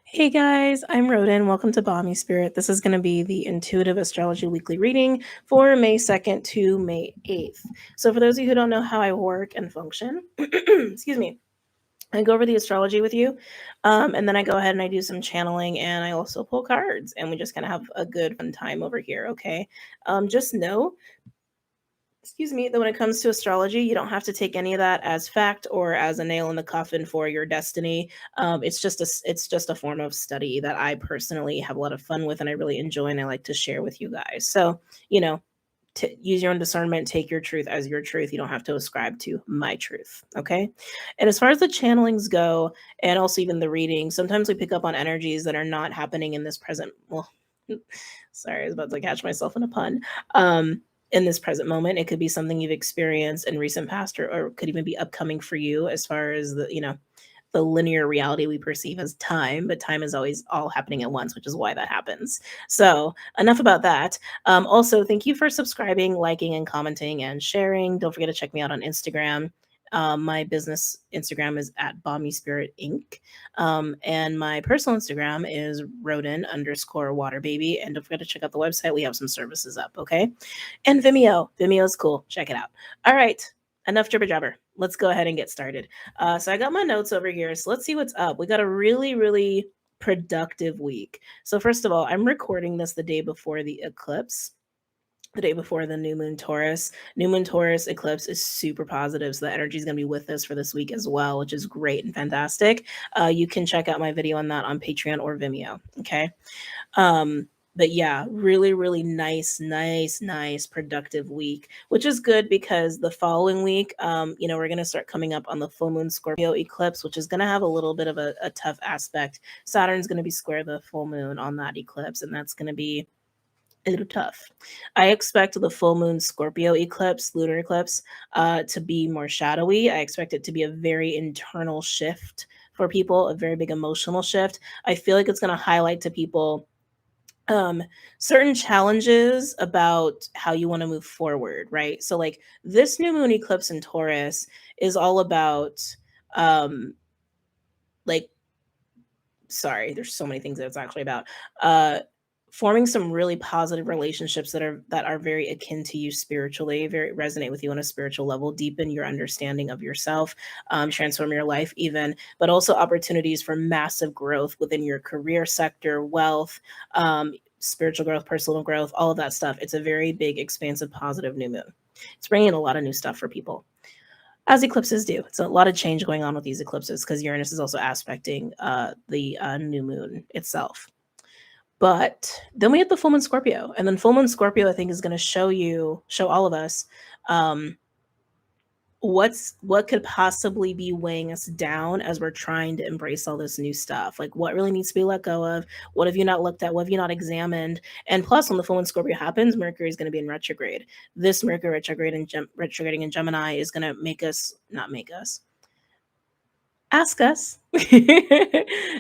Hey guys, I'm Rodin. Welcome to BOMISpirit. This is going to be the Intuitive Astrology Weekly Reading for May 2nd to May 8th. So, for those of you who don't know how I work and function, excuse me, I go over the astrology with you, and then I go ahead and I do some channeling, and I also pull cards, and we just kind of have a good fun time over here, okay? Just know, excuse me, that when it comes to astrology, you don't have to take any of that as fact or as a nail in the coffin for your destiny. It's just a form of study that I personally have a lot of fun with, and I really enjoy, and I like to share with you guys. So, you know, to use your own discernment, take your truth as your truth. You don't have to ascribe to my truth. Okay. And as far as the channelings go, and also even the reading, sometimes we pick up on energies that are not happening in this present. Well, sorry, I was about to catch myself in a pun. Um, in this present moment, it could be something you've experienced in recent past, or could even be upcoming for you as far as the linear reality we perceive as time, but time is always all happening at once, which is why that happens. So, enough about that. Also, thank you for subscribing, liking, and commenting and sharing. Don't forget to check me out on Instagram. My business Instagram is at BOMISpirit Inc. And my personal Instagram is Rodin_WaterBaby. And don't forget to check out the website. We have some services up, okay? And Vimeo. Vimeo is cool. Check it out. All right. Enough jibber jabber. Let's go ahead and get started. So I got my notes over here. So let's see what's up. We got a really, really productive week. So first of all, I'm recording this the day before the eclipse, the day before the new moon Taurus. New moon Taurus eclipse is super positive. So the energy is going to be with us for this week as well, which is great and fantastic. You can check out my video on that on Patreon or Vimeo. Okay. But yeah, really, really nice, productive week, which is good because the following week, we're going to start coming up on the full moon Scorpio eclipse, which is going to have a little bit of a tough aspect. Saturn's going to be square the full moon on that eclipse, and that's going to be a little tough. I expect the full moon Scorpio eclipse, lunar eclipse, to be more shadowy. I expect it to be a very internal shift for people, a very big emotional shift. I feel like it's going to highlight to people certain challenges about how you want to move forward, right? So like this new moon eclipse in Taurus is all about um like sorry, there's so many things that it's actually about. Uh Forming some really positive relationships that are very akin to you spiritually, very resonate with you on a spiritual level, deepen your understanding of yourself, transform your life even, but also opportunities for massive growth within your career sector, wealth, spiritual growth, personal growth, all of that stuff. It's a very big, expansive, positive new moon. It's bringing in a lot of new stuff for people, as eclipses do. It's a lot of change going on with these eclipses because Uranus is also aspecting the new moon itself. But then we have the full moon Scorpio, and then full moon Scorpio, I think, is going to show all of us um, what could possibly be weighing us down as we're trying to embrace all this new stuff. Like what really needs to be let go of, what have you not looked at, what have you not examined. And plus, when the full moon Scorpio happens, Mercury is going to be in retrograde. This Mercury retrograde and retrograding in Gemini is going to make us not make us ask us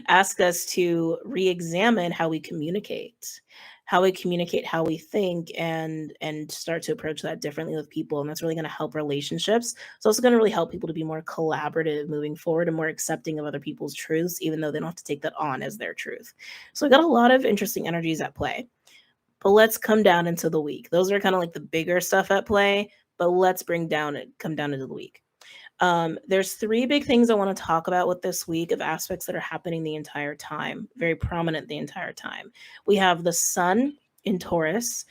ask us to re-examine how we communicate, how we think, and start to approach that differently with people. And that's really going to help relationships. It's also going to really help people to be more collaborative moving forward and more accepting of other people's truths, even though they don't have to take that on as their truth. So we got a lot of interesting energies at play. But let's come down into the week. Those are kind of like the bigger stuff at play, but let's come down into the week. There's three big things I want to talk about with this week of aspects that are happening the entire time, very prominent the entire time. We have the sun in Taurus,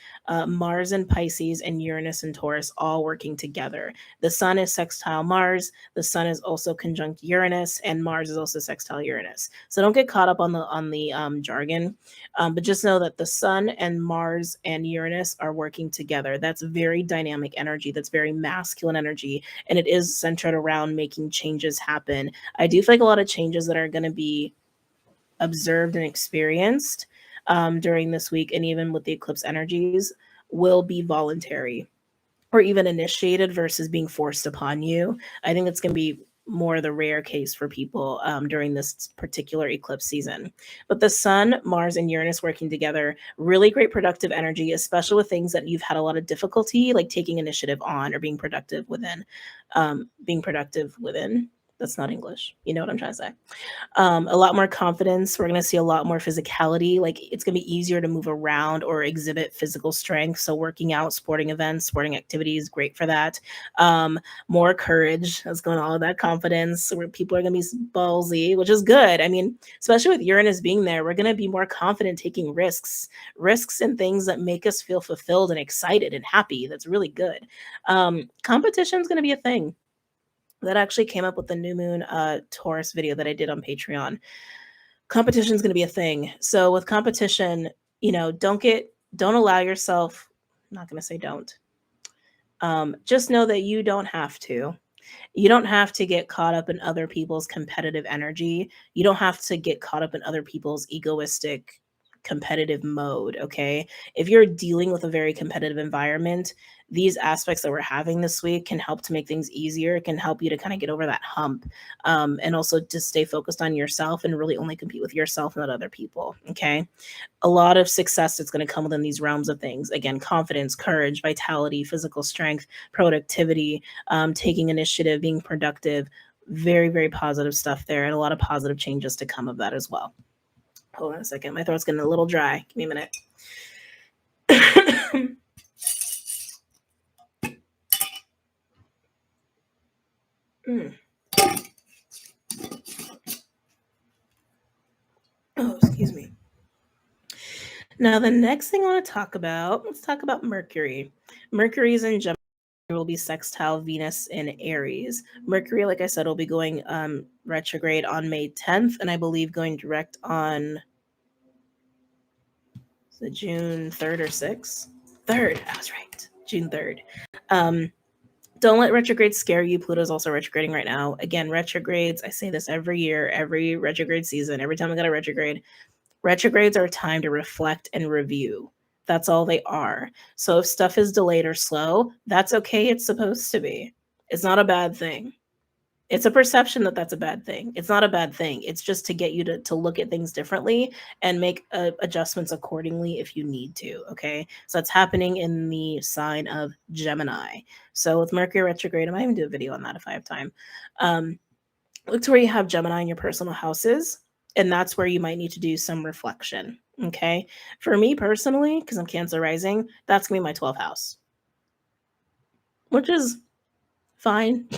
Mars in Pisces, and Uranus in Taurus all working together. The sun is sextile Mars, the sun is also conjunct Uranus, and Mars is also sextile Uranus. So don't get caught up on the jargon, but just know that the sun and Mars and Uranus are working together. That's very dynamic energy. That's very masculine energy, and it is centered around making changes happen. I do feel like a lot of changes that are going to be observed and experienced during this week, and even with the eclipse energies, will be voluntary or even initiated versus being forced upon you. I think that's going to be more the rare case for people during this particular eclipse season. But the sun, Mars, and Uranus working together, really great productive energy, especially with things that you've had a lot of difficulty, like taking initiative on or being productive within. Being productive within. That's not English. You know what I'm trying to say. A lot more confidence. We're going to see a lot more physicality. Like it's going to be easier to move around or exhibit physical strength. So working out, sporting events, sporting activities, great for that. More courage. That's going all of that confidence. Where people are going to be ballsy, which is good. I mean, especially with Uranus being there, we're going to be more confident taking risks and things that make us feel fulfilled and excited and happy. That's really good. Competition is going to be a thing. That actually came up with the new moon Taurus video that I did on Patreon. Competition is going to be a thing. So with competition, don't allow yourself, I'm not going to say don't. Just know that you don't have to. You don't have to get caught up in other people's competitive energy. You don't have to get caught up in other people's egoistic competitive mode, okay? If you're dealing with a very competitive environment, these aspects that we're having this week can help to make things easier. It can help you to kind of get over that hump, and also to stay focused on yourself and really only compete with yourself, not other people, okay? A lot of success that's going to come within these realms of things. Again, confidence, courage, vitality, physical strength, productivity, taking initiative, being productive. Very, very positive stuff there, and a lot of positive changes to come of that as well. Hold on a second. My throat's getting a little dry. Give me a minute. Oh, excuse me. Now, the next thing I want to talk about, let's talk about Mercury. Mercury's in Gemini. Will be sextile Venus in Aries. Mercury, like I said, will be going retrograde on May 10th, and I believe going direct on June 3rd or 6th. 3rd, I was right. June 3rd. Don't let retrogrades scare you. Pluto's also retrograding right now. Again, retrogrades, I say this every year, every retrograde season, every time I got a retrograde. Retrogrades are a time to reflect and review. That's all they are. So if stuff is delayed or slow, that's okay. It's supposed to be. It's not a bad thing. It's a perception that that's a bad thing. It's not a bad thing. It's just to get you to look at things differently and make adjustments accordingly if you need to. Okay. So that's happening in the sign of Gemini. So with Mercury retrograde, I might even do a video on that if I have time. Look to where you have Gemini in your personal houses, and that's where you might need to do some reflection. Okay. For me personally, because I'm Cancer rising, that's going to be my 12th house, which is fine.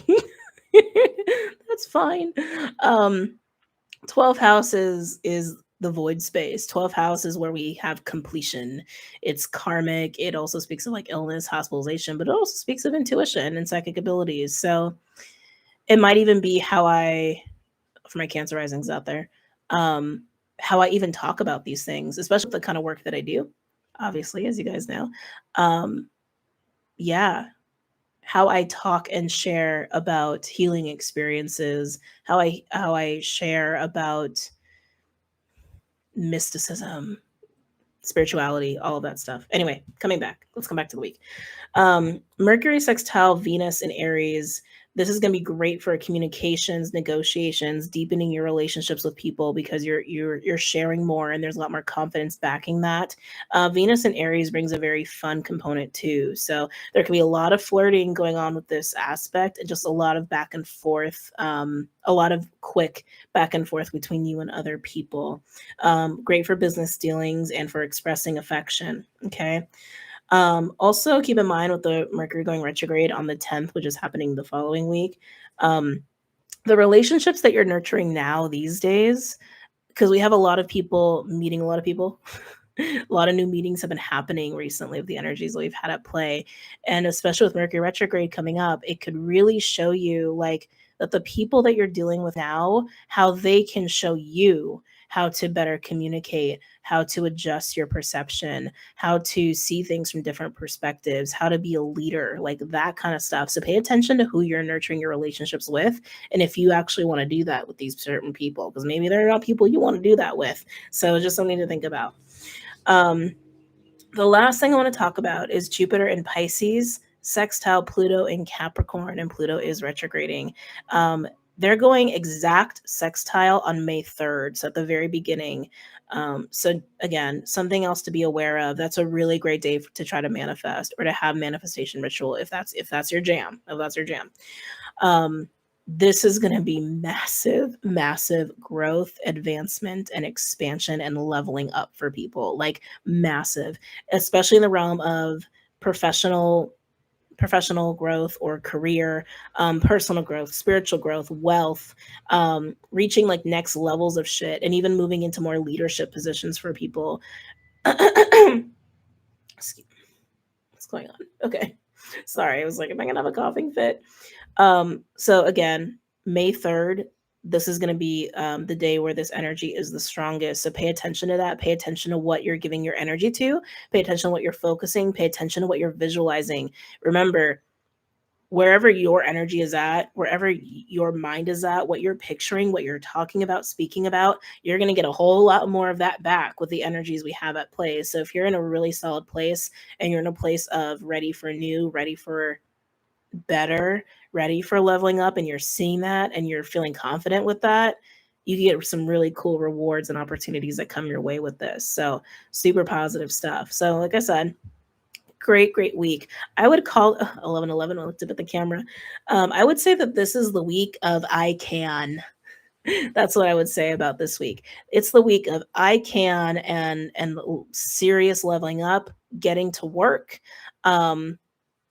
That's fine. 12th house is the void space. 12th house is where we have completion. It's karmic. It also speaks of like illness, hospitalization, but it also speaks of intuition and psychic abilities. So it might even be how for my Cancer risings out there, how I even talk about these things, especially the kind of work that I do, obviously, as you guys know. Yeah, how I talk and share about healing experiences, how I share about mysticism, spirituality, all of that stuff. Anyway, coming back. Let's come back to the week. Mercury sextile Venus in Aries. This is going to be great for communications, negotiations, deepening your relationships with people because you're sharing more and there's a lot more confidence backing that. Venus in Aries brings a very fun component too. So there can be a lot of flirting going on with this aspect and just a lot of back and forth, a lot of quick back and forth between you and other people. Great for business dealings and for expressing affection. Okay. Also, keep in mind with the Mercury going retrograde on the 10th, which is happening the following week, the relationships that you're nurturing now these days, because we have a lot of people meeting a lot of people. A lot of new meetings have been happening recently with the energies that we've had at play. And especially with Mercury retrograde coming up, it could really show you like that the people that you're dealing with now, how they can show you how to better communicate, how to adjust your perception, how to see things from different perspectives, how to be a leader, like that kind of stuff. So pay attention to who you're nurturing your relationships with. And if you actually want to do that with these certain people, because maybe they're not people you want to do that with. So just something to think about. The last thing I want to talk about is Jupiter in Pisces, sextile Pluto in Capricorn, and Pluto is retrograding. They're going exact sextile on May 3rd, so at the very beginning. So again, something else to be aware of. That's a really great day to try to manifest or to have manifestation ritual if that's your jam. If that's your jam. this is going to be massive, massive growth, advancement, and expansion and leveling up for people. Like massive, especially in the realm of professional growth or career, personal growth, spiritual growth, wealth, reaching like next levels of shit, and even moving into more leadership positions for people. What's going on? Okay. Sorry, I was like, am I gonna have a coughing fit? So again, May 3rd, this is going to be the day where this energy is the strongest. So pay attention to that. Pay attention to what you're giving your energy to. Pay attention to what you're focusing. Pay attention to what you're visualizing. Remember, wherever your energy is at, wherever your mind is at, what you're picturing, what you're talking about, speaking about, you're going to get a whole lot more of that back with the energies we have at play. So if you're in a really solid place and you're in a place of ready for new, ready for better, ready for leveling up, and you're seeing that and you're feeling confident with that, you get some really cool rewards and opportunities that come your way with this. So super positive stuff. So like I said, great week. I would call 11 I looked up at the camera. I would say that this is the week of I can. That's what I would say about this week. It's the week of I can and serious leveling up, getting to work,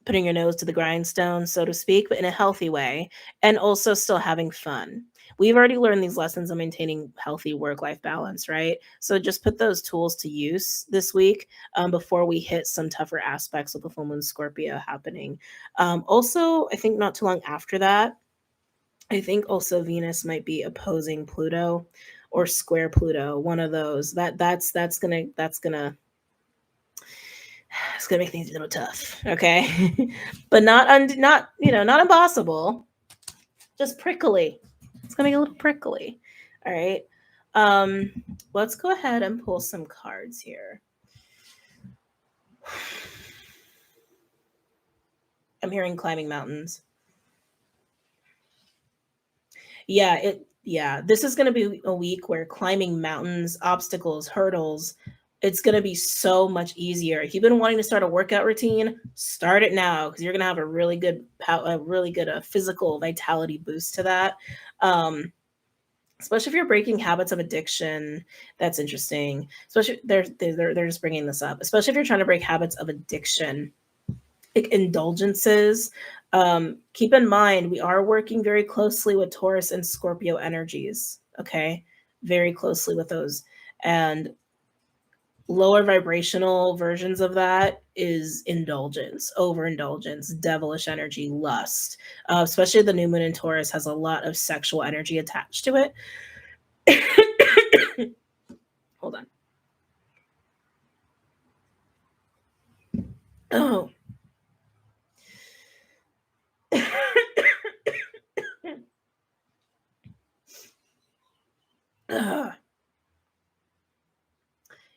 putting your nose to the grindstone, so to speak, but in a healthy way, and also still having fun. We've already learned these lessons on maintaining healthy work-life balance, right? So just put those tools to use this week before we hit some tougher aspects of the full moon Scorpio happening. Also, I think not too long after that, I think also Venus might be opposing Pluto or square Pluto, one of those. That's gonna it's gonna make things a little tough, okay? But not impossible, just prickly. It's gonna get a little prickly. All right. Um, let's go ahead and pull some cards here. I'm hearing climbing mountains. Yeah, this is going to be a week where climbing mountains, obstacles, hurdles, it's going to be so much easier. If you've been wanting to start a workout routine, start it now because you're going to have a really good physical vitality boost to that. Um, especially if you're breaking habits of addiction. That's interesting. Especially they're just bringing this up. Especially if you're trying to break habits of addiction, like indulgences. Keep in mind, we are working very closely with Taurus and Scorpio energies. Okay. Very closely with those. And lower vibrational versions of that is indulgence, overindulgence, devilish energy, lust. Especially the new moon in Taurus has a lot of sexual energy attached to it. Hold on. Oh.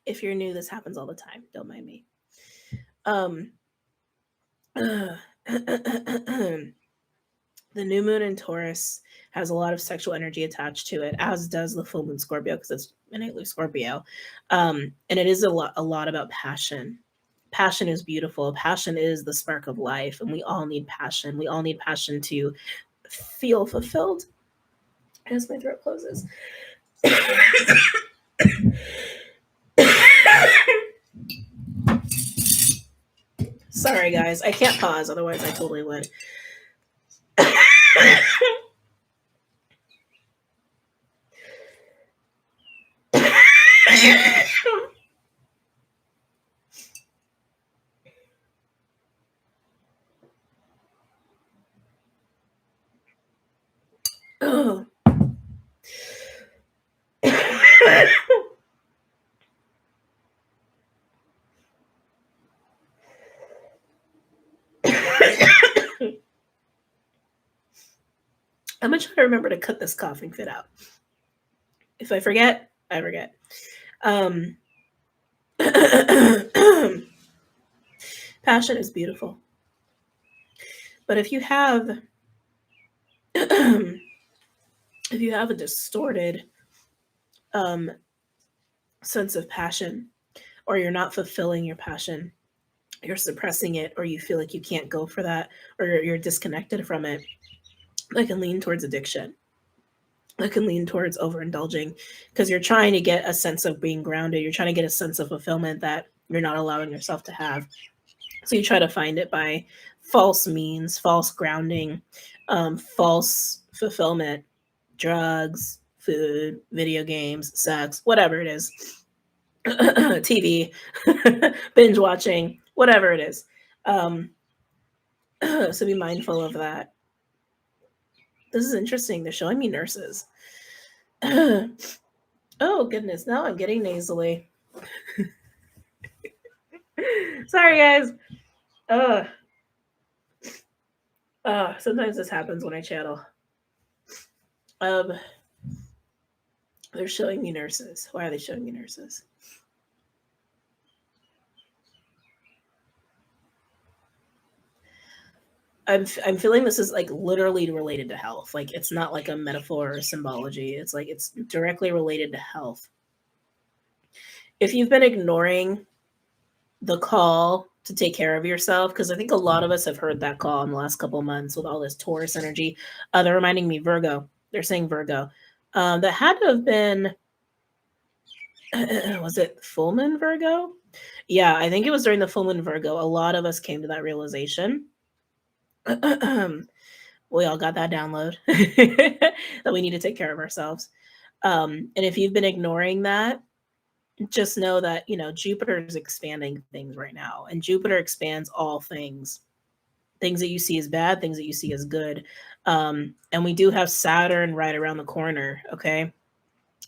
If you're new, this happens all the time. Don't mind me. Um, the new moon in Taurus has a lot of sexual energy attached to it, as does the full moon Scorpio because it's innately Scorpio. And it is a lot about passion. Passion is beautiful. Passion is the spark of life, and we all need passion. We all need passion to feel fulfilled. As my throat closes. Sorry, guys. I can't pause, otherwise I totally would. Oh. I'm gonna try to remember to cut this coughing fit out. If I forget, I forget. Passion is beautiful, but if you have a distorted um, sense of passion, or you're not fulfilling your passion, you're suppressing it, or you feel like you can't go for that, or you're disconnected from it, that can lean towards addiction, that can lean towards overindulging, because you're trying to get a sense of being grounded. You're trying to get a sense of fulfillment that you're not allowing yourself to have. So you try to find it by false means, false grounding, false fulfillment, drugs, food, video games, sex, whatever it is, TV, binge watching, whatever it is. So be mindful of that. This is interesting. They're showing me nurses. Oh, goodness. Now I'm getting nasally. Sorry, guys. Sometimes this happens when I channel. They're showing me nurses. Why are they showing me nurses? I'm feeling this is like literally related to health. Like it's not like a metaphor or symbology. It's like it's directly related to health. If you've been ignoring the call to take care of yourself, because I think a lot of us have heard that call in the last couple of months with all this Taurus energy. They're reminding me Virgo. They're saying Virgo. That had to have been, was it full moon Virgo? Yeah, I think it was during the full moon Virgo. A lot of us came to that realization. We all got that download that we need to take care of ourselves. And if you've been ignoring that, just know that, Jupiter is expanding things right now, and Jupiter expands all things that you see as bad, things that you see as good. And we do have Saturn right around the corner. Okay.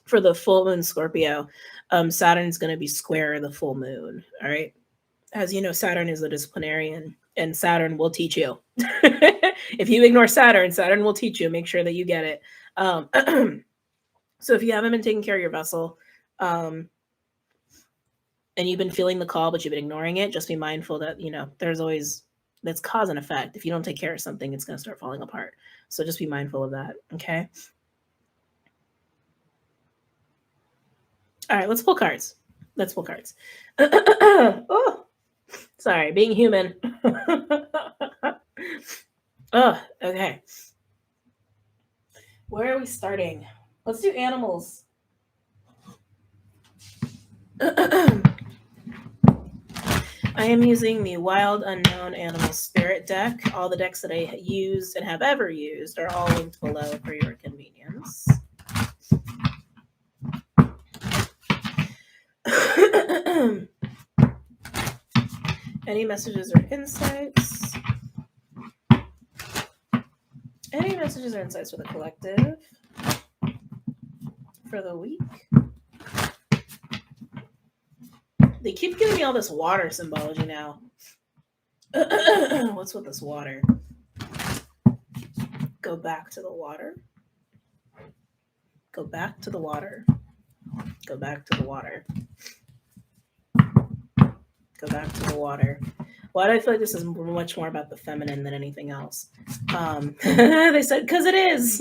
For the full moon Scorpio, Saturn's going to be square the full moon. All right. As you know, Saturn is a disciplinarian, and Saturn will teach you. If you ignore Saturn, Saturn will teach you. Make sure that you get it. So if you haven't been taking care of your vessel, and you've been feeling the call, but you've been ignoring it, just be mindful that, there's always, that's cause and effect. If you don't take care of something, it's going to start falling apart. So just be mindful of that. Okay. All right, let's pull cards. Oh, sorry, being human. Oh, okay. Where are we starting? Let's do animals. I am using the Wild Unknown Animal Spirit deck. All the decks that I used and have ever used are all linked below for your convenience. Any messages or insights? Any messages or insights for the collective for the week? They keep giving me all this water symbology now. What's with this water? Go back to the water. Go back to the water. Go back to the water. Go back to the water. Why do I feel like this is much more about the feminine than anything else? They said, because it is.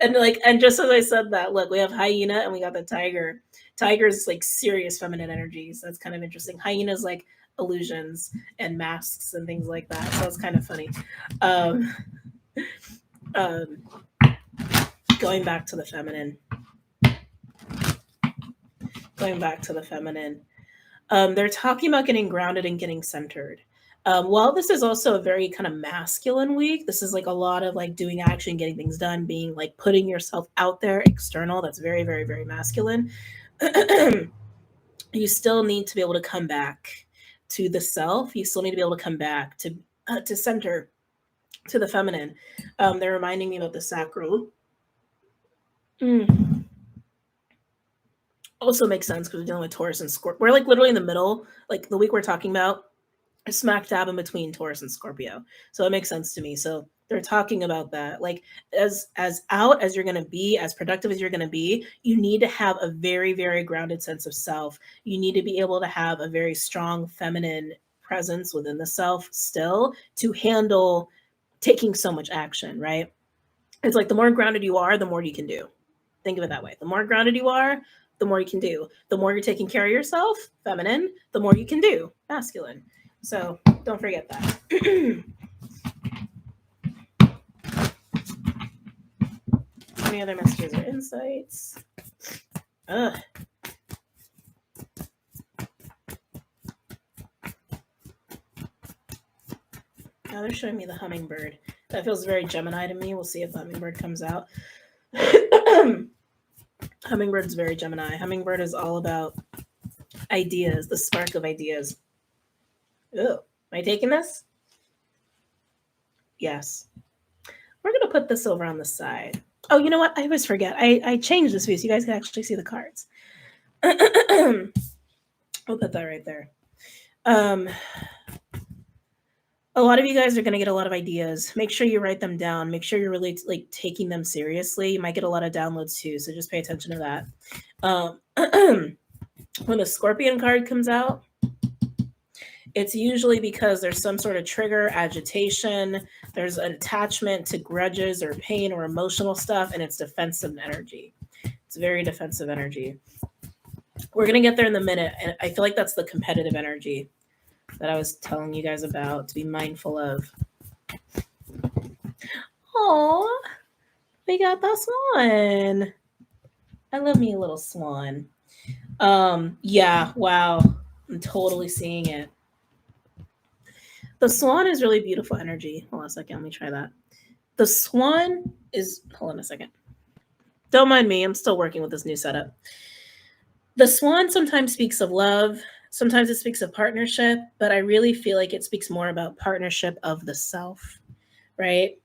and just as I said that, look, we have hyena and we got the tiger. Tiger's like serious feminine energies. That's kind of interesting. Hyena's like illusions and masks and things like that. So it's kind of funny. Going back to the feminine. They're talking about getting grounded and getting centered. While this is also a very kind of masculine week, this is like a lot of like doing action, getting things done, being like putting yourself out there, external. That's very, very, very masculine. You still need to be able to come back to the self. You still need to be able to come back to center, to the feminine. They're reminding me about the sacral. Also makes sense because we're dealing with Taurus and Scorpio. We're like literally in the middle, like the week we're talking about, smack dab in between Taurus and Scorpio. So it makes sense to me. So they're talking about that. Like as out as you're going to be, as productive as you're going to be, you need to have a very, very grounded sense of self. You need to be able to have a very strong feminine presence within the self still to handle taking so much action, right? It's like the more grounded you are, the more you can do. Think of it that way. The more grounded you are, the more you can do. The more you're taking care of yourself, feminine, the more you can do, masculine. So don't forget that. Any other messages or insights? Ugh. Now they're showing me the hummingbird. That feels very Gemini to me. We'll see if the hummingbird comes out. Hummingbird's very Gemini. Hummingbird is all about ideas, the spark of ideas. Ew. Am I taking this? Yes. We're going to put this over on the side. Oh, you know what? I always forget. I changed this view so you guys can actually see the cards. We'll put that right there. A lot of you guys are going to get a lot of ideas. Make sure you write them down. Make sure you're really taking them seriously. You might get a lot of downloads too, so just pay attention to that. When the Scorpion card comes out, it's usually because there's some sort of trigger, agitation, there's an attachment to grudges or pain or emotional stuff, and it's defensive energy. It's very defensive energy. We're going to get there in a minute, and I feel like that's the competitive energy that I was telling you guys about to be mindful of. Oh, we got the swan. I love me a little swan. Yeah, wow. I'm totally seeing it. The swan is really beautiful energy. Hold on a second. Let me try that. The swan is, hold on a second. Don't mind me. I'm still working with this new setup. The swan sometimes speaks of love. Sometimes it speaks of partnership, but I really feel like it speaks more about partnership of the self, right?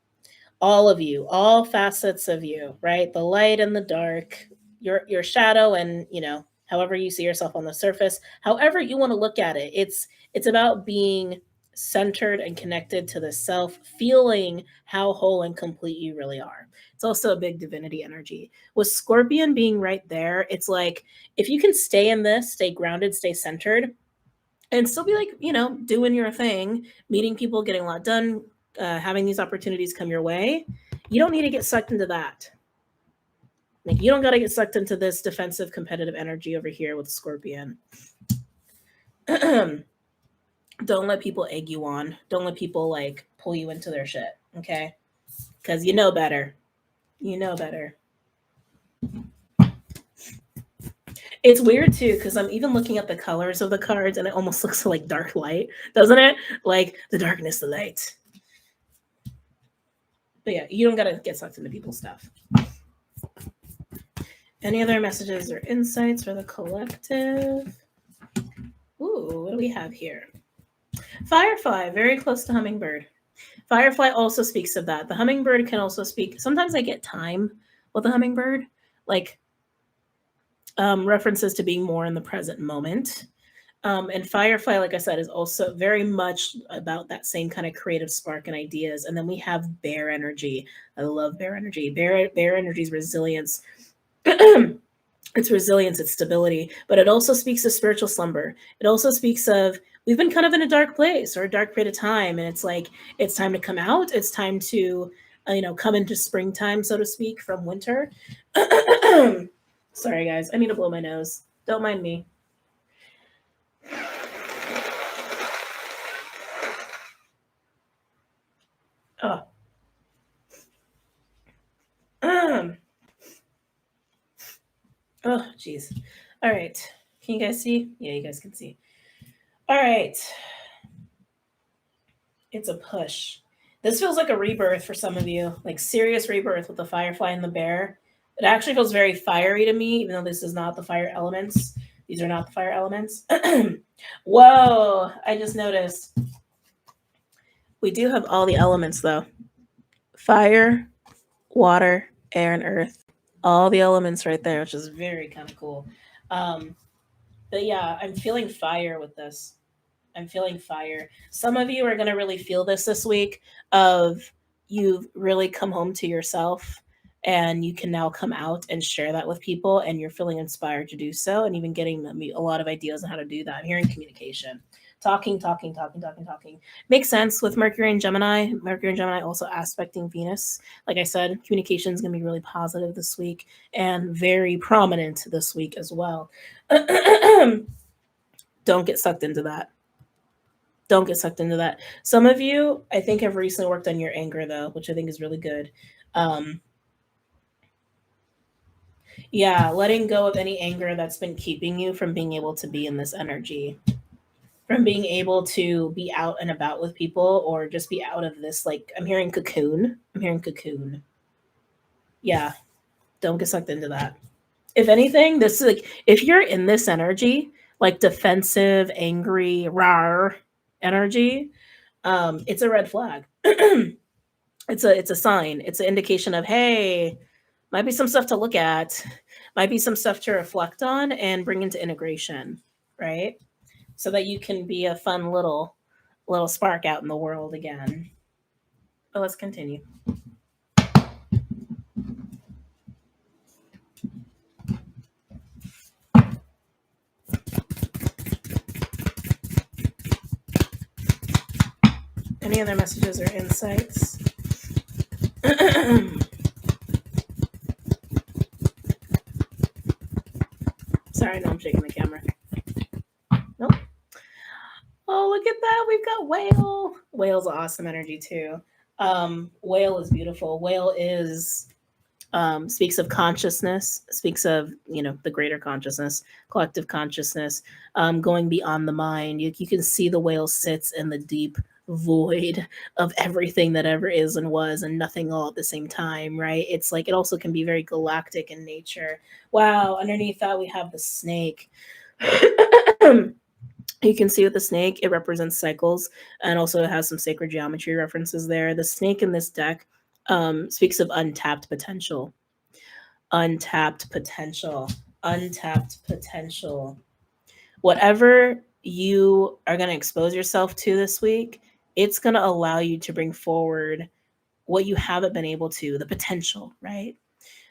All of you, all facets of you, right? The light and the dark, your shadow, and however you see yourself on the surface, however you want to look at it. It's about being centered and connected to the self, feeling how whole and complete you really are. It's also a big divinity energy. With Scorpion being right there, it's like if you can stay in this, stay grounded, stay centered, and still be doing your thing, meeting people, getting a lot done, having these opportunities come your way, you don't need to get sucked into that. Like, you don't got to get sucked into this defensive, competitive energy over here with Scorpion. Don't let people egg you on. Don't let people pull you into their shit, okay? Because you know better. You know better. It's weird too, because I'm even looking at the colors of the cards and it almost looks like dark light, doesn't it? Like the darkness, the light. But yeah, you don't gotta get sucked into people's stuff. Any other messages or insights for the collective? Ooh, what do we have here? Firefly, very close to hummingbird. Firefly also speaks of that. The hummingbird can also speak. Sometimes I get time with the hummingbird, references to being more in the present moment. And Firefly, like I said, is also very much about that same kind of creative spark and ideas. And then we have bear energy. I love bear energy. Bear energy's resilience. It's resilience, it's stability, but it also speaks of spiritual slumber. It also speaks of we've been kind of in a dark place or a dark period of time, and it's time to come out. It's time to come into springtime, so to speak, from winter. Sorry, guys, I need to blow my nose. Don't mind me. Oh. Oh, geez. All right. Can you guys see? Yeah, you guys can see. All right. It's a push. This feels like a rebirth for some of you, like serious rebirth with the firefly and the bear. It actually feels very fiery to me, even though this is not the fire elements. These are not the fire elements. Whoa, I just noticed. We do have all the elements, though. Fire, water, air, and earth. All the elements right there, which is very kind of cool. But yeah, I'm feeling fire with this. I'm feeling fire. Some of you are going to really feel this week of you've really come home to yourself and you can now come out and share that with people and you're feeling inspired to do so and even getting a lot of ideas on how to do that. I'm hearing communication. Talking. Makes sense with Mercury and Gemini. Mercury and Gemini also aspecting Venus. Like I said, communication is going to be really positive this week and very prominent this week as well. Don't get sucked into that. Don't get sucked into that. Some of you, I think, have recently worked on your anger, though, which I think is really good. Yeah, letting go of any anger that's been keeping you from being able to be in this energy, from being able to be out and about with people, or just be out of this, like, I'm hearing cocoon. I'm hearing cocoon. Yeah, don't get sucked into that. If anything, this is like, if you're in this energy, like defensive, angry, rar energy, it's a red flag. It's a sign. It's an indication of, hey, might be some stuff to look at, might be some stuff to reflect on and bring into integration, right? So that you can be a fun little spark out in the world again. But let's continue. Any other messages or insights? Sorry, no, I'm shaking the camera. Nope. Oh, look at that. We've got whale. Whale's awesome energy too. Whale is beautiful. Whale is speaks of consciousness, speaks of, the greater consciousness, collective consciousness, going beyond the mind. You can see the whale sits in the deep void of everything that ever is and was and nothing all at the same time, right? It's like, it also can be very galactic in nature. Wow, underneath that we have the snake. You can see with the snake, it represents cycles, and also it has some sacred geometry references there. The snake in this deck speaks of untapped potential. Untapped potential. Untapped potential. Whatever you are going to expose yourself to this week, it's going to allow you to bring forward what you haven't been able to, the potential, right?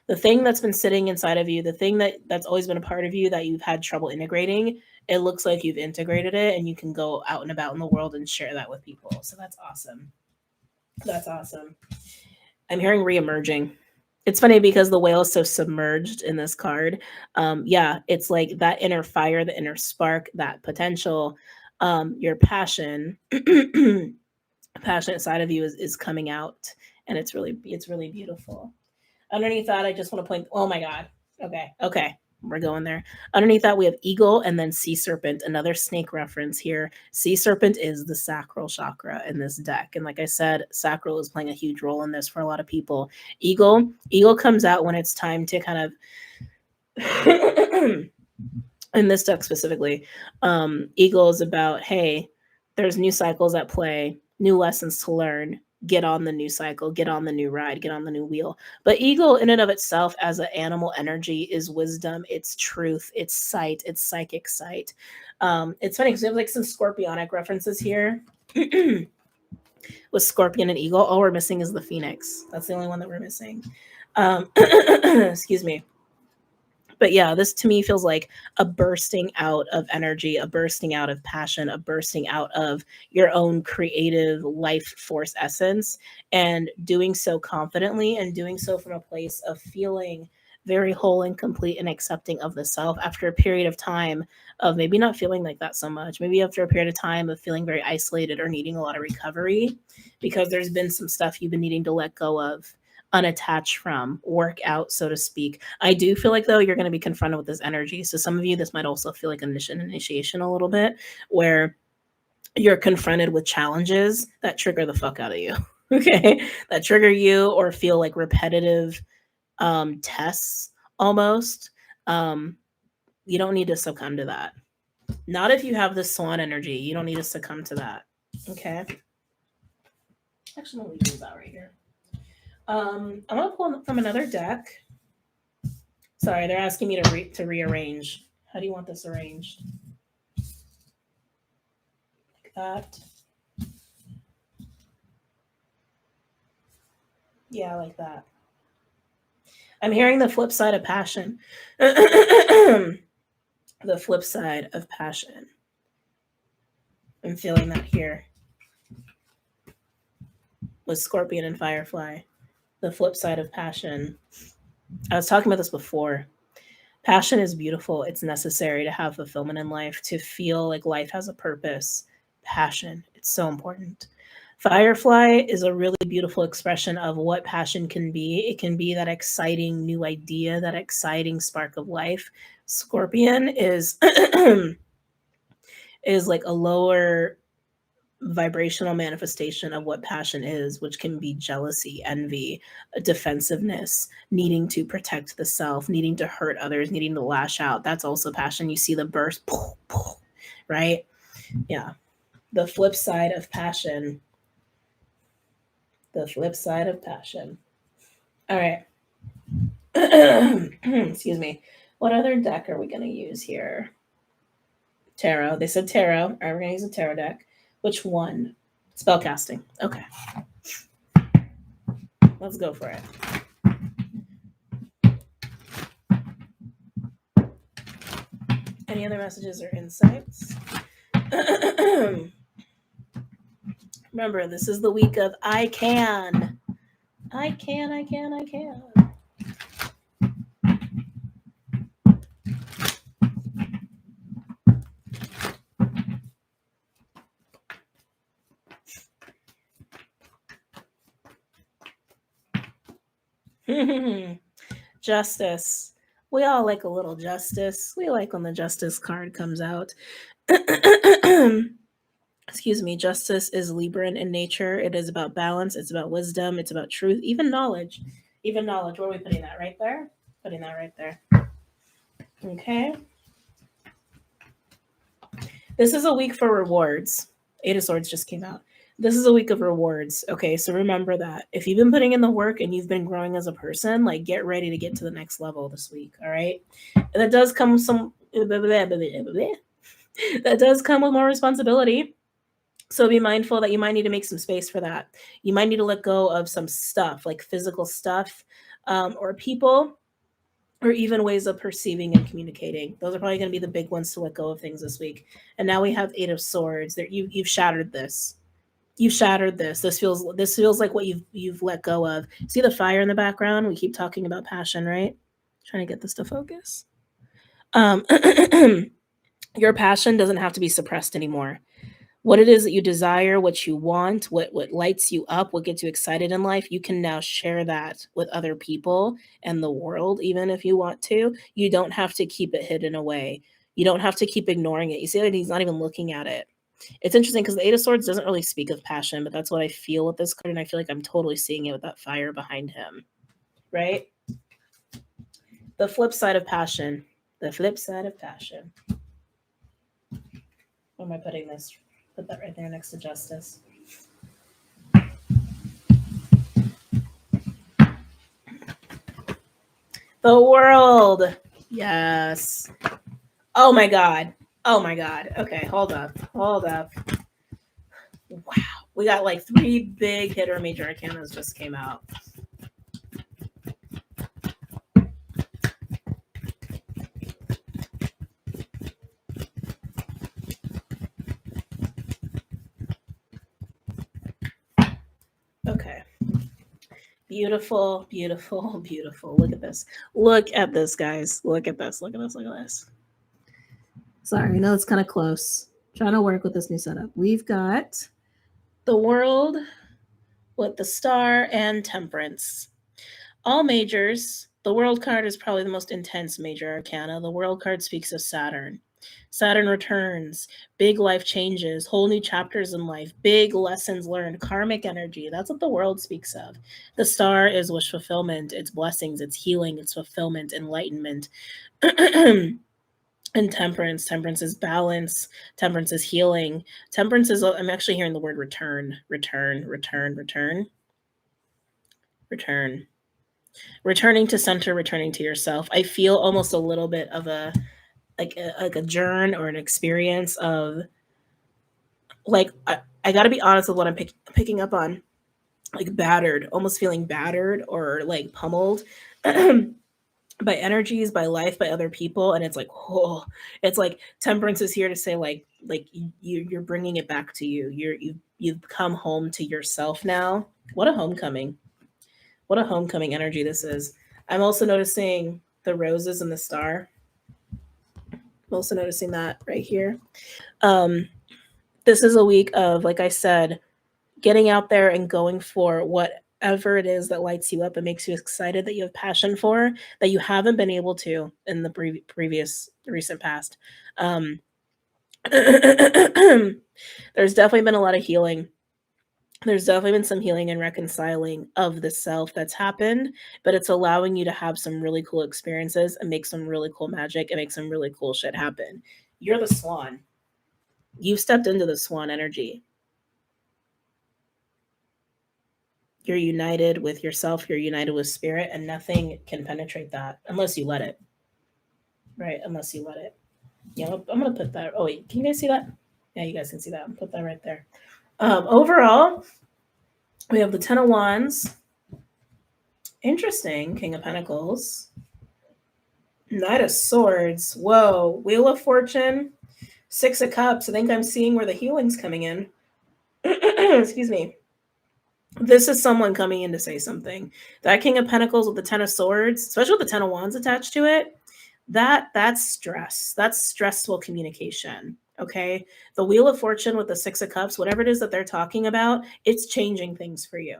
The thing that's been sitting inside of you, the thing that's always been a part of you that you've had trouble integrating, it looks like you've integrated it and you can go out and about in the world and share that with people. So that's awesome. That's awesome. I'm hearing reemerging. It's funny because the whale is so submerged in this card. Yeah, it's like that inner fire, the inner spark, that potential, your passion, passionate side of you is coming out, and it's really beautiful. Underneath that, I just want to point. Oh my god. Okay. We're going there. Underneath that, we have eagle and then sea serpent, another snake reference here. Sea serpent is the sacral chakra in this deck. And like I said, sacral is playing a huge role in this for a lot of people. Eagle comes out when it's time to kind of in this deck specifically, eagle is about, hey, there's new cycles at play, new lessons to learn, get on the new cycle, get on the new ride, get on the new wheel. But eagle in and of itself as an animal energy is wisdom, it's truth, it's sight, it's psychic sight. It's funny because we have like some scorpionic references here. With scorpion and eagle, all we're missing is the phoenix. That's the only one that we're missing. Excuse me. But yeah, this to me feels like a bursting out of energy, a bursting out of passion, a bursting out of your own creative life force essence, and doing so confidently and doing so from a place of feeling very whole and complete and accepting of the self after a period of time of maybe not feeling like that so much. Maybe after a period of time of feeling very isolated or needing a lot of recovery because there's been some stuff you've been needing to let go of, unattached from, work out, so to speak. I do feel like though you're going to be confronted with this energy. So some of you, this might also feel like an initiation a little bit, where you're confronted with challenges that trigger the fuck out of you. Okay, that trigger you or feel like repetitive tests almost. You don't need to succumb to that. Not if you have the swan energy. You don't need to succumb to that. Okay. Actually, I'm gonna leave these out right here. I'm gonna pull from another deck. Sorry, they're asking me to rearrange. How do you want this arranged? Like that. Yeah, like that. I'm hearing the flip side of passion. The flip side of passion. I'm feeling that here with Scorpion and Firefly. The flip side of passion. I was talking about this before. Passion is beautiful. It's necessary to have fulfillment in life, to feel like life has a purpose. Passion, it's so important. Firefly is a really beautiful expression of what passion can be. It can be that exciting new idea, that exciting spark of life. Scorpion is is like a lower vibrational manifestation of what passion is, which can be jealousy, envy, defensiveness, needing to protect the self, needing to hurt others, needing to lash out. That's also passion. You see the burst, right? Yeah. The flip side of passion. The flip side of passion. All right. Excuse me. What other deck are we going to use here? Tarot. They said tarot. All right, we're going to use a tarot deck. Which one? Spellcasting. Okay. Let's go for it. Any other messages or insights? Remember, this is the week of I can. I can, I can, I can. Justice. We all like a little justice. We like when the justice card comes out. Excuse me. Justice is Libran in nature. It is about balance. It's about wisdom. It's about truth. Even knowledge. Even knowledge. Where are we putting that? Right there? Putting that right there. Okay. This is a week for rewards. Eight of Swords just came out. This is a week of rewards. Okay, so remember that. If you've been putting in the work and you've been growing as a person, like get ready to get to the next level this week. All right. And that does come some that does come with more responsibility. So be mindful that you might need to make some space for that. You might need to let go of some stuff, like physical stuff, or people, or even ways of perceiving and communicating. Those are probably going to be the big ones to let go of things this week. And now we have Eight of Swords. There, you've shattered this. You shattered this. This feels like what you've let go of. See the fire in the background? We keep talking about passion, right? Trying to get this to focus. Your passion doesn't have to be suppressed anymore. What it is that you desire, what you want, what lights you up, what gets you excited in life, you can now share that with other people and the world, even if you want to. You don't have to keep it hidden away. You don't have to keep ignoring it. You see that he's not even looking at it. It's interesting because the Eight of Swords doesn't really speak of passion, but that's what I feel with this card, and I feel like I'm totally seeing it with that fire behind him, right? The flip side of passion. The flip side of passion. Where am I putting this? Put that right there next to justice. The world. Yes. Oh my God. Oh my God. Okay, hold up. Hold up. Wow. We got like 3 big hitter major arcanas just came out. Okay. Beautiful, beautiful, beautiful. Look at this. Look at this, guys. Look at this. Look at this. Look at this. Sorry, I know it's kind of close. Trying to work with this new setup. We've got the world with the star and temperance. All majors. The world card is probably the most intense major arcana. The world card speaks of Saturn. Saturn returns, big life changes, whole new chapters in life, big lessons learned, karmic energy. That's what the world speaks of. The star is wish fulfillment, it's blessings, it's healing, it's fulfillment, enlightenment. And temperance. Temperance is balance. Temperance is healing. Temperance is, I'm actually hearing the word return, return, return, return, return. Returning to center, returning to yourself. I feel almost a little bit of a journey or an experience of like I got to be honest with what I'm picking up on, like battered, almost feeling battered or like pummeled by energies, by life, by other people, and it's like, oh, it's like temperance is here to say like you're bringing it back to you. You've come home to yourself now. What a homecoming! What a homecoming energy this is. I'm also noticing the roses and the star. I'm also noticing that right here. This is a week of, like I said, getting out there and going for whatever it is that lights you up and makes you excited, that you have passion for, that you haven't been able to in the previous recent past. Um, there's definitely been a lot of healing. There's definitely been some healing and reconciling of the self that's happened, but it's allowing you to have some really cool experiences and make some really cool magic and make some really cool shit happen. You're the swan. You've stepped into the swan energy. You're united with yourself, you're united with spirit, and nothing can penetrate that unless you let it. Right? Unless you let it. Yeah, I'm gonna put that. Oh wait, can you guys see that? Yeah, you guys can see that. I'll put that right there. Overall, we have the Ten of Wands. Interesting. King of Pentacles. Knight of Swords. Whoa. Wheel of Fortune. Six of Cups. I think I'm seeing where the healing's coming in. Excuse me. This is someone coming in to say something. That King of Pentacles with the Ten of Swords, especially with the Ten of Wands attached to it, that's stress. That's stressful communication. Okay. The Wheel of Fortune with the Six of Cups, whatever it is that they're talking about, it's changing things for you.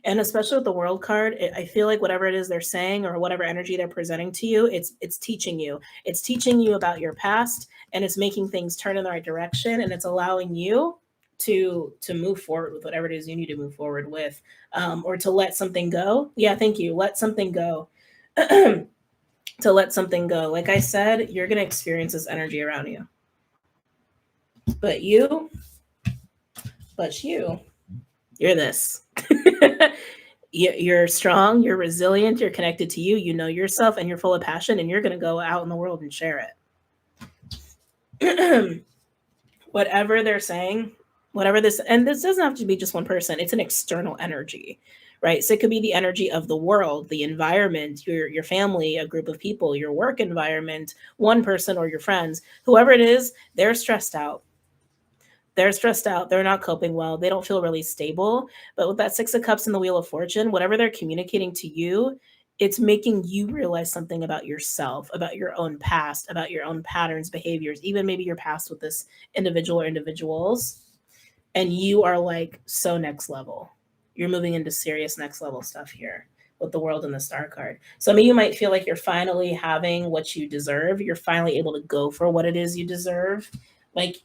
And especially with the World card, I feel like whatever it is they're saying or whatever energy they're presenting to you, it's teaching you. It's teaching you about your past, and it's making things turn in the right direction, and it's allowing you to move forward with whatever it is you need to move forward with, or to let something go. Yeah, thank you. Let something go. To let something go. Like I said, you're going to experience this energy around you. But you're this. You're strong, you're resilient, you're connected to you, you know yourself, and you're full of passion, and you're going to go out in the world and share it. Whatever they're saying, whatever this, and this doesn't have to be just one person, it's an external energy, right? So it could be the energy of the world, the environment, your family, a group of people, your work environment, one person or your friends, whoever it is, they're stressed out. They're stressed out. They're not coping well. They don't feel really stable. But with that Six of Cups and the Wheel of Fortune, whatever they're communicating to you, it's making you realize something about yourself, about your own past, about your own patterns, behaviors, even maybe your past with this individual or individuals. And you are like so next level. You're moving into serious next level stuff here with the World and the Star card. Some of you might feel like you're finally having what you deserve. You're finally able to go for what it is you deserve. Like,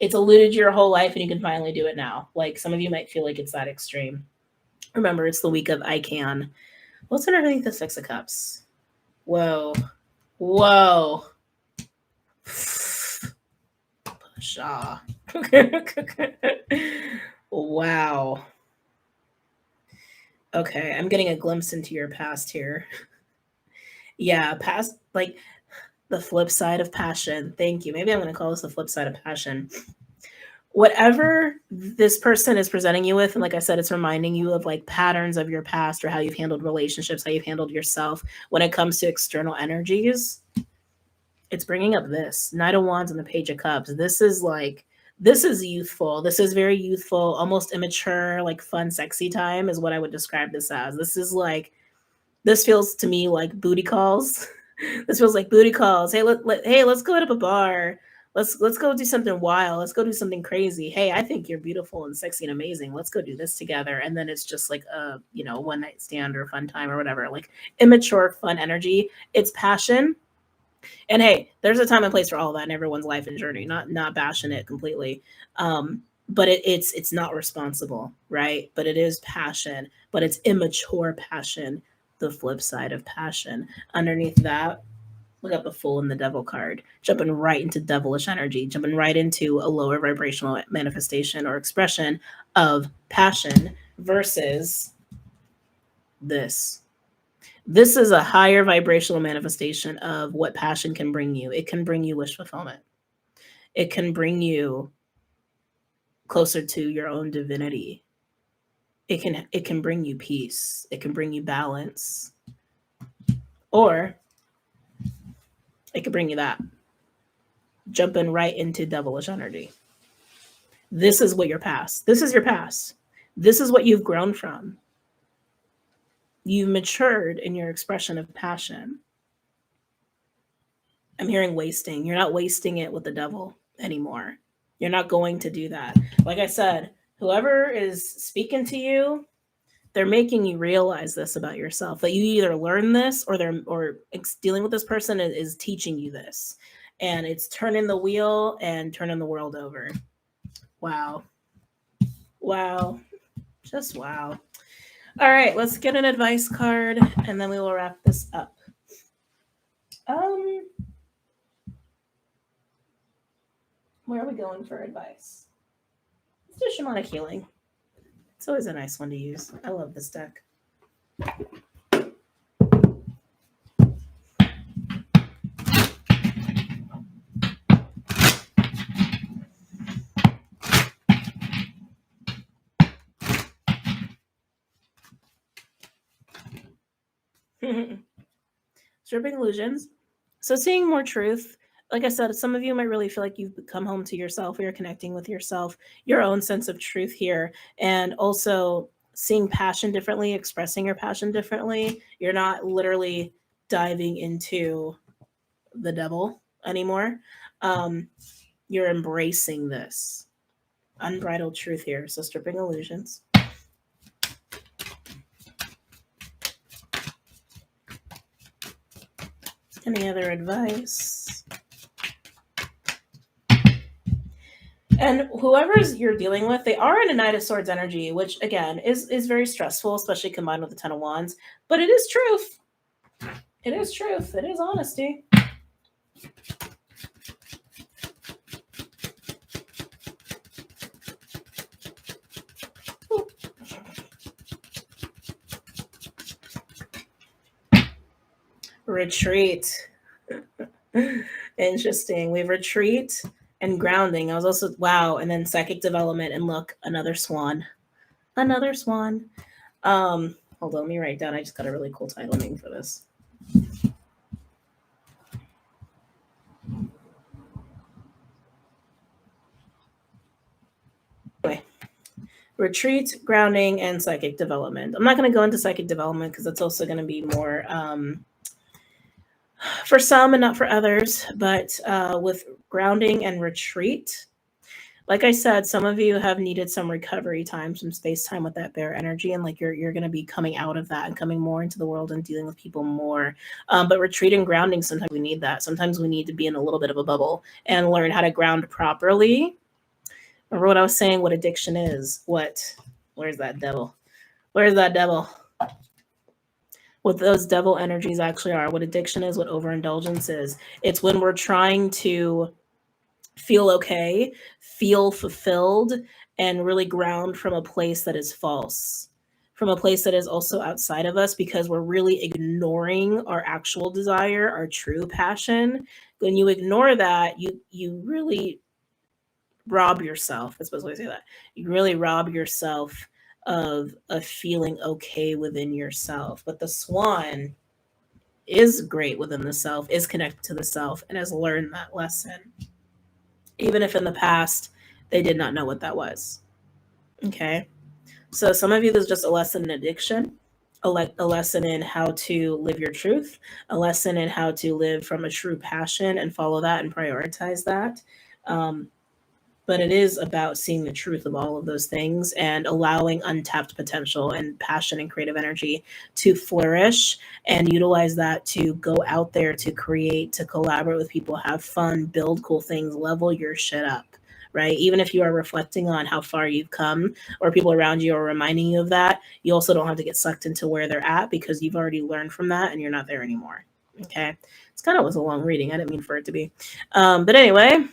it's eluded your whole life and you can finally do it now. Like, some of you might feel like it's that extreme. Remember, it's the week of I can. What's underneath the Six of Cups? Whoa. Whoa. Pshaw. Wow. Okay, I'm getting a glimpse into your past here. Yeah, past, like the flip side of passion. Thank you. Maybe I'm going to call this the flip side of passion. Whatever this person is presenting you with, and like I said, it's reminding you of like patterns of your past or how you've handled relationships, how you've handled yourself when it comes to external energies. It's bringing up this Knight of Wands and the Page of Cups. This is youthful. This is very youthful, almost immature, like fun, sexy time is what I would describe this as. This feels to me like booty calls. This feels like booty calls. Hey, let's go hit up a bar. Let's go do something wild. Let's go do something crazy. Hey, I think you're beautiful and sexy and amazing. Let's go do this together. And then it's just like a, one night stand or fun time or whatever. Like immature, fun energy. It's passion. And hey, there's a time and place for all of that in everyone's life and journey. Not bashing it completely. But it's not responsible, right? But it is passion, but it's immature passion, the flip side of passion. Underneath that, look at the Fool and the Devil card, jumping right into devilish energy, jumping right into a lower vibrational manifestation or expression of passion versus this. This is a higher vibrational manifestation of what passion can bring you. It can bring you wish fulfillment. It can bring you closer to your own divinity. It can bring you peace. It can bring you balance. Or it could bring you that. Jumping right into devilish energy. This is what your past. This is your past. This is what you've grown from. You've matured in your expression of passion. I'm hearing wasting. You're not wasting it with the devil anymore. You're not going to do that. Like I said, Whoever is speaking to you, they're making you realize this about yourself, that you either learn this or dealing with this person is teaching you this, and it's turning the wheel and turning the world over. Wow. Wow. Just wow. All right, let's get an advice card and then we will wrap this up. Where are we going for advice? Let's do shamanic healing. It's always a nice one to use. I love this deck. Stripping illusions. So seeing more truth. Like I said, some of you might really feel like you've come home to yourself, or you're connecting with yourself, your own sense of truth here, and also seeing passion differently, expressing your passion differently. You're not literally diving into the devil anymore. You're embracing this unbridled truth here. So stripping illusions. Any other advice? And whoever's you're dealing with, they are in a Knight of Swords energy, which again is very stressful, especially combined with the Ten of Wands. But it is truth. It is truth. It is honesty. Retreat. Interesting. We have retreat and grounding. I was also, wow. And then psychic development. And look, another swan. Another swan. Hold on, let me write down. I just got a really cool title name for this. Anyway, retreat, grounding, and psychic development. I'm not going to go into psychic development because it's also going to be more for some and not for others. But with grounding and retreat, like I said, some of you have needed some recovery time, some space time with that bear energy, and like you're going to be coming out of that and coming more into the world and dealing with people more. But retreat and grounding, sometimes we need that. Sometimes we need to be in a little bit of a bubble and learn how to ground properly. Remember what I was saying? What addiction is? Where's that devil? Where's that devil? What those devil energies actually are? What addiction is? What overindulgence is? It's when we're trying to feel okay, feel fulfilled, and really ground from a place that is false, from a place that is also outside of us, because we're really ignoring our actual desire, our true passion. When you ignore that, you really rob yourself. That's supposed to say that. You really rob yourself of feeling okay within yourself. But the swan is great within the self, is connected to the self, and has learned that lesson, even if in the past they did not know what that was. Okay. So some of you, there's just a lesson in addiction, a lesson in how to live your truth, a lesson in how to live from a true passion and follow that and prioritize that. But it is about seeing the truth of all of those things and allowing untapped potential and passion and creative energy to flourish, and utilize that to go out there, to create, to collaborate with people, have fun, build cool things, level your shit up, right? Even if you are reflecting on how far you've come, or people around you are reminding you of that, you also don't have to get sucked into where they're at, because you've already learned from that and you're not there anymore. Okay. It's kind of was a long reading. I didn't mean for it to be. But anyway,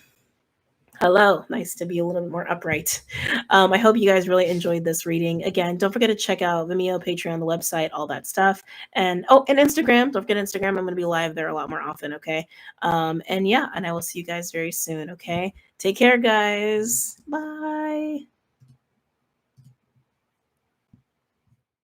hello, nice to be a little bit more upright. I hope you guys really enjoyed this reading. Again, don't forget to check out Vimeo, Patreon, the website, all that stuff. And and Instagram. Don't forget Instagram. I'm going to be live there a lot more often, okay? And yeah, and I will see you guys very soon, okay? Take care, guys. Bye.